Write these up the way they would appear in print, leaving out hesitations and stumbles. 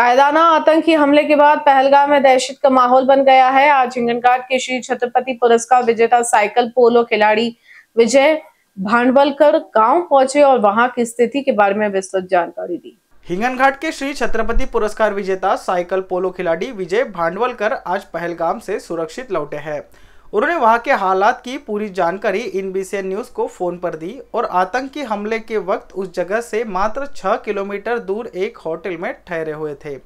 कायदाना आतंकी हमले के बाद पहलगाम में दहशत का माहौल बन गया है। आज हिंगनघाट के श्री छत्रपति पुरस्कार विजेता साइकिल पोलो खिलाड़ी विजय भांडवलकर गांव पहुंचे और वहां की स्थिति के बारे में विस्तृत जानकारी दी। हिंगनघाट के श्री छत्रपति पुरस्कार विजेता साइकिल पोलो खिलाड़ी विजय भांडवलकर आज पहलगाम से सुरक्षित लौटे हैं। उन्होंने वहां के हालात की पूरी जानकारी NBCN न्यूज को फोन पर दी और आतंकी हमले के वक्त उस जगह से मात्र 6 किलोमीटर दूर एक होटल में ठहरे हुए थे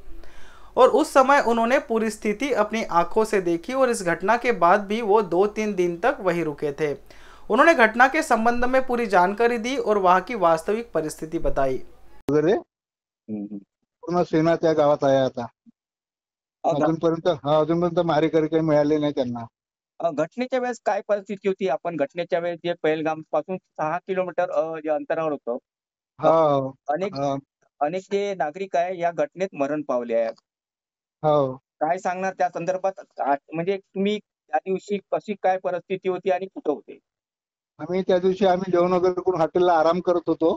और उस समय उन्होंने पूरी स्थिति अपनी आंखों से देखी और इस घटना के बाद भी वो 2-3 दिन तक वहीं रुके थे। उन्होंने घटना के संबंध में पूरी जानकारी दी और वहां की वास्तविक परिस्थिती बताई। पूर्ण सेना त्या गावात आहे आता अजूनपर्यंत मारेकरी काही मिळाले नाही त्यांना। घटनेच्या वेळेस काय परिस्थिती होती? आपण घटनेच्या वेळेस जे पहलगाम पासून 6 किलोमीटर जे अंतरावर होतं, अनेक जे नागरिक आहे या घटनेत मरण पावले आहेत। काय सांगणार त्या संदर्भात? म्हणजे तुम्ही त्या दिवशी कशी काय परिस्थिती होती आणि कुठं होते? आम्ही त्या दिवशी जेवण वगैरे करून हॉटेलला आराम करत होतो।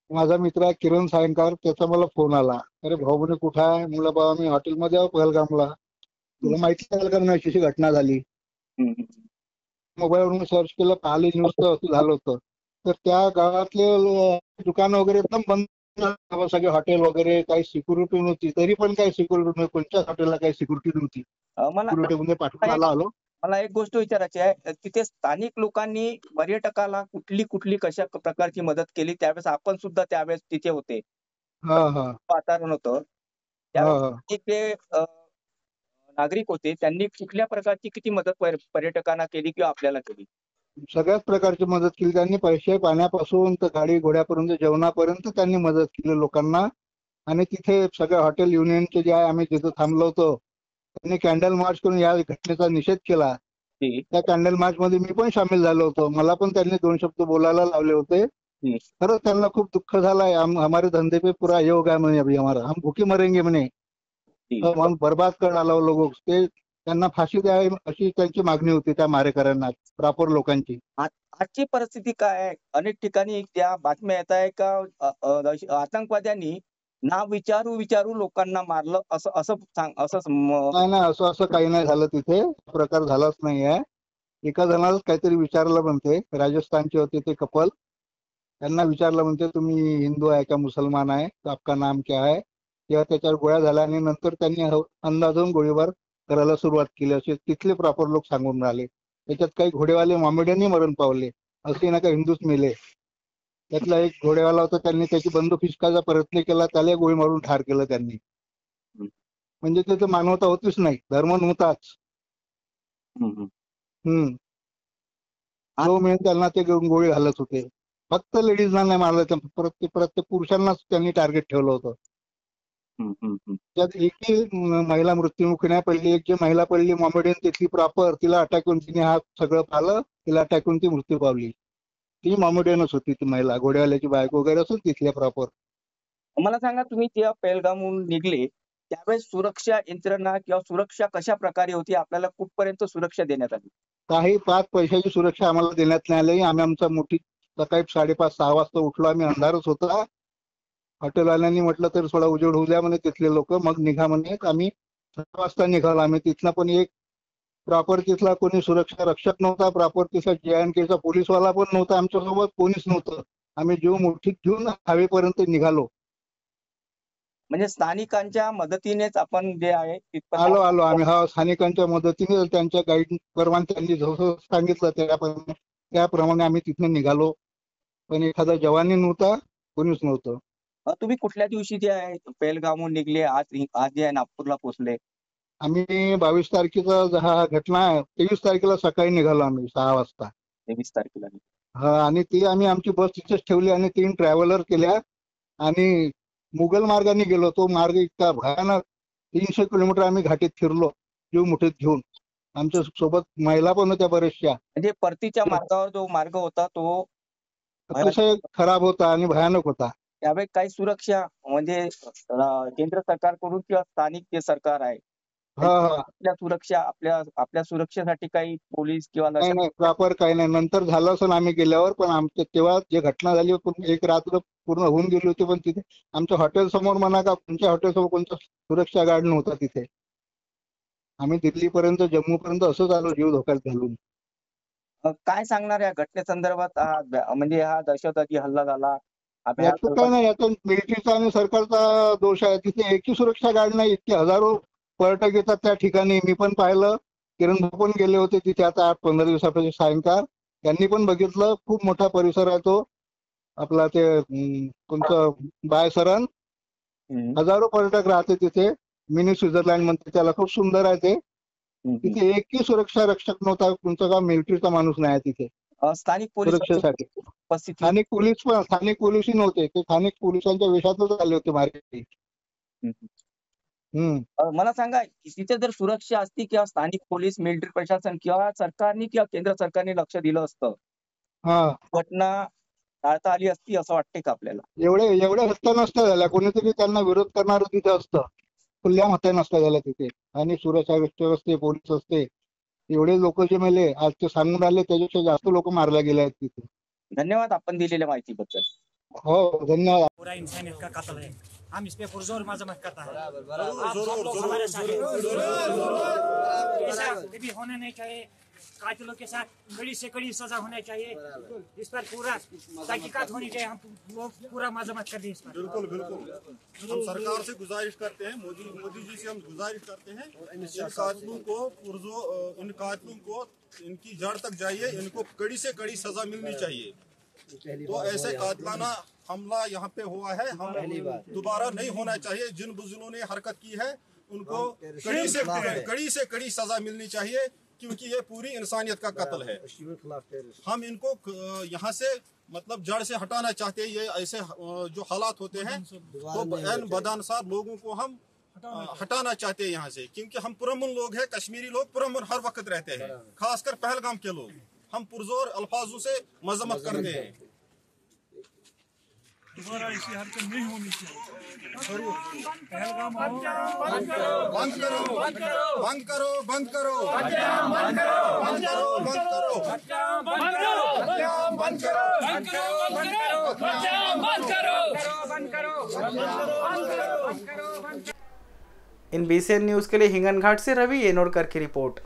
माझा मित्र आहे किरण सायंकार, त्याचा मला फोन आला, अरे भाऊ म्हणे कुठं आहे? म्हणलं बाबा मी हॉटेलमध्ये आहो पहलगामला, तुला माहिती आहे का अशी घटना झाली? मोबाईलवरून सर्च केलं, पाहिलं न्यूज तर असं झालं होतं। तर त्या गावातले दुकान वगैरे एकदम बंद, सगळे हॉटेल वगैरे, काही सिक्युरिटी नव्हती। तरी पण काही सिक्युरिटी नव्हती, कोणत्याच हॉटेलला काही सिक्युरिटी नव्हती। सिक्युरिटी मध्ये पाठवून आलो। मला एक गोष्ट विचारायची आहे, तिथे स्थानिक लोकांनी पर्यटकाला कुठली कशा प्रकारची मदत केली? त्यावेळेस आपण सुद्धा त्यावेळेस तिथे होते, वातावरण होतं त्यावेळेस ते नागरिक होते, त्यांनी कुठल्या प्रकारची किती मदत पर्यटकांना केली किंवा आपल्याला केली? सगळ्याच प्रकारची मदत केली त्यांनी, पैसे पाण्यापासून तर गाडी घोड्यापर्यंत, जेवणापर्यंत त्यांनी मदत केली लोकांना। आणि तिथे सगळ्या हॉटेल युनियनचे जे आहे, आम्ही जिथे थांबलो होतो, त्यांनी कॅन्डल मार्च करून या घटनेचा निषेध केला। त्या कॅन्डल मार्च मध्ये मी पण सामील झालो होतो, मला पण त्यांनी 2 शब्द बोलायला लावले होते। खरंच त्यांना खूप दुःख झालंय, हमारे धंदे पे पूरा ये हो गया म्हणे, अभी हमारा हम भूखे मरेंगे म्हणे, हम बर्बाद कर डाला लोक। ते त्यांना फाशी द्यावी अशी त्यांची मागणी होती त्या मारेकऱ्यांना, प्रॉपर लोकांची। आजची परिस्थिती काय आहे? अनेक ठिकाणी त्या बातम्या येत आहे का आतंकवाद्यांनी ना विचारू लोकांना मारलं, असं नाही, असं काही नाही झालं, तिथे प्रकार झालाच नाही आहे। एका जणाला काहीतरी विचारलं म्हणते, राजस्थानचे होते ते कपल, त्यांना विचारलं म्हणते तुम्ही हिंदू आहे का मुसलमान आहे, तो आपका नाम क्या है? तेव्हा त्याच्यावर गोळ्या झाल्या आणि नंतर त्यांनी अंदाजून गोळीबार करायला सुरुवात केली, असे तिथले प्रॉपर लोक सांगून राहिले। त्याच्यात काही घोडेवाले मॉमेडियनही मरण पावले, असे ना का हिंदूच मेले। त्यातला एक घोडेवाला होता, त्यांनी त्याची बंदूक फिसकायचा प्रयत्न केला, त्याला गोळी मारून ठार केलं त्यांनी। म्हणजे त्याचं मानवता होतीच नाही, धर्म नव्हताच। तो मिळून त्यांना ते गोळी घालत होते, फक्त लेडीजला नाही मारलं, प्रत्येक पुरुषांनाच त्यांनी टार्गेट ठेवलं होतं। त्यात एकही महिला मृत्युमुखी नाही पडली। एक जी महिला पडली मॉमेडियन तिथली प्रॉपर, तिला अटॅक होऊन तिने हा सगळं पाहिलं, तिला अटॅक होऊन ती मृत्यू पावली। ती मॉमेडियनच होती, ती महिला, घोड्यावाल्याची बायको वगैरे असून तिथल्या प्रॉपर। मला सांगा, तुम्ही त्या पहलगामहून निघले त्यावेळेस सुरक्षा यंत्रणा किंवा सुरक्षा कशा प्रकारे होती? आपल्याला कुठपर्यंत सुरक्षा देण्यात आली? काही 5 पैशाची सुरक्षा आम्हाला देण्यात नाही आली। आम्ही आमचा मोठी सकाळी 5:30-6 वाजता उठलो, आम्ही अंधारच होता। हॉटेलवाल्यांनी म्हटलं तर थोडा उजेड होऊ द्या म्हणे तिथले लोक, मग निघा म्हणे। आम्ही 6 वाजता निघालो। आम्ही तिथला पण एक प्रॉपर तिथला कोणी सुरक्षा रक्षक नव्हता, प्रॉपर तिथला JNKचा पोलीसवाला पण नव्हता, आमच्यासोबत कोणीच नव्हतं। आम्ही जीव मुठीत घेऊन हवेपर्यंत निघालो। म्हणजे स्थानिकांच्या मदतीनेच आपण जे आहे आलो आम्ही, स्थानिकांच्या मदतीने, त्यांच्या गाईड परवाने त्यांनी जसं सांगितलं त्याप्रमाणे आम्ही तिथून निघालो। पण एखादा जवानी नव्हता, कोणीच नव्हतं। तुम्ही कुठल्या दिवशी जे आहे पहलगामहून निघले, आज जे आहे नागपूरला पोहोचले? आम्ही 22 तारखेचा हा घटना आहे, 23 तारखेला सकाळी निघालो आम्ही 6 वाजता। 23 तारखेला? आणि ती आम्ही आमची बस तिथेच ठेवली आणि 3 ट्रॅव्हलर केल्या आणि मुघल मार्गाने गेलो। तो मार्ग इतका भयानक, 300 किलोमीटर आम्ही घाटीत फिरलो जीव मुठीत घेऊन। आमच्या सोबत महिला पण होत्या बऱ्याचशा। म्हणजे परतीच्या मार्गावर जो मार्ग होता तो अतिशय खराब होता आणि भयानक होता। त्यावेळेस काही सुरक्षा म्हणजे केंद्र सरकारकडून किंवा स्थानिक जे सरकार आहे आपल्या सुरक्षेसाठी काही पोलीस किंवा नाही नाही प्रॉपर काही नाही. नंतर झालं असं आम्ही गेल्यावर, पण आमच्या तेव्हा जे घटना झाली एक रात्र पूर्ण होऊन गेली होती, पण तिथे आमच्या हॉटेल समोर म्हणा का तुमच्या हॉटेल समोर कोणता सुरक्षा गार्ड नव्हता तिथे. आम्ही दिल्लीपर्यंत जम्मूपर्यंत असंच आलो जीव धोक्यात घालून. काय सांगणार या घटनेसंदर्भात? म्हणजे हा दहशतवादी हल्ला झाला, याचं काय नाही, याचा मिलिटरीचा आणि सरकारचा दोष आहे. तिथे एकही सुरक्षा गार्ड नाही. इतके हजारो पर्यटक येतात त्या ठिकाणी. मी पण पाहिलं, किरण भाऊ पण गेले होते तिथे आता 8-15 दिवसापासून सायंकाळ. त्यांनी पण बघितलं, खूप मोठा परिसर आहे तो आपला. ते कोणतं बायसरण, हजारो पर्यटक राहते तिथे. मिनी स्वित्झर्लंड म्हणते त्याला, खूप सुंदर आहे ते. तिथे एकही सुरक्षा रक्षक नव्हता, तुमचा का मिलिटरीचा माणूस नाही तिथे स्थानिक पोलीस सुरक्षेसाठी. स्थानिक पोलीसही नव्हते, ते स्थानिक पोलिसांच्या वेशातच आले होते मार्केट. मला सांगा, तिथे जर सुरक्षा असती किंवा स्थानिक पोलीस, मिलिटरी प्रशासन किंवा सरकारने किंवा केंद्र सरकारने लक्ष दिलं असतं, घटना टाळता आली असती असं वाटते का आपल्याला? एवढ्या हत्या नसत्या झाल्या. कोणीतरी त्यांना विरोध करणारं तिथे असतं. खुल्ल्या हत्या नसत्या झाल्या तिथे. आणि सुरक्षा व्यवस्थे, पोलीस असते. एवढे लोक जे मेले आज ते सांगून आले, त्याच्यापेक्षा जास्त लोक मारले गेले आहेत तिथे. धन्यवाद आपण दिलेल्या माहितीबद्दल. हो धन्यवाद. पूरा इंसानियत का कत्ल है, हम इस पे पुरजोर मजम्मत करता है। ऐसा कभी होना नहीं चाहिए। कातिलों के साथ कड़ी से कड़ी सजा होनी चाहिए। इस पर पूरा तहकीकात होनी चाहिए। हम लोग पूरा मजम्मत कर दी इस पर। बिल्कुल बिल्कुल हम सरकार से गुजारिश करते हैं, मोदी जी से हम गुजारिश करते हैं, इन कातिलों को इनकी जड़ तक जाइए, इनको कड़ी से कड़ी सजा मिलनी चाहिए। तो ऐसे कातिलाना हमला यहाँ पे हुआ है, हम दोबारा नहीं होना चाहिए। जिन बुजुर्गों ने हरकत की है उनको कड़ी से कड़ी सजा मिलनी चाहिए, क्योंकि ये पूरी इंसानियत का कत्ल है। हम इनको यहाँ से मतलब जड़ से हटाना चाहते हैं। ये ऐसे जो हालात होते हैं तो बदअंसार लोगों को हम हटाना चाहते हैं यहाँ से, क्योंकि हम पुरअमन लोग हैं, कश्मीरी लोग पुरअमन हर वक्त रहते हैं, खासकर पहलगाम के लोग। हम पुरजोर अल्फाजों से मजम्मत करते हैं। दोबारा ऐसी हरकत नहीं होनी चाहिए। पहलगाम बंद करो बंद करो बंद करो बंद करो बंद करो बंद करो बंद इन BCN न्यूज के लिए हिंगनघाट से रवि येनोडकर की रिपोर्ट।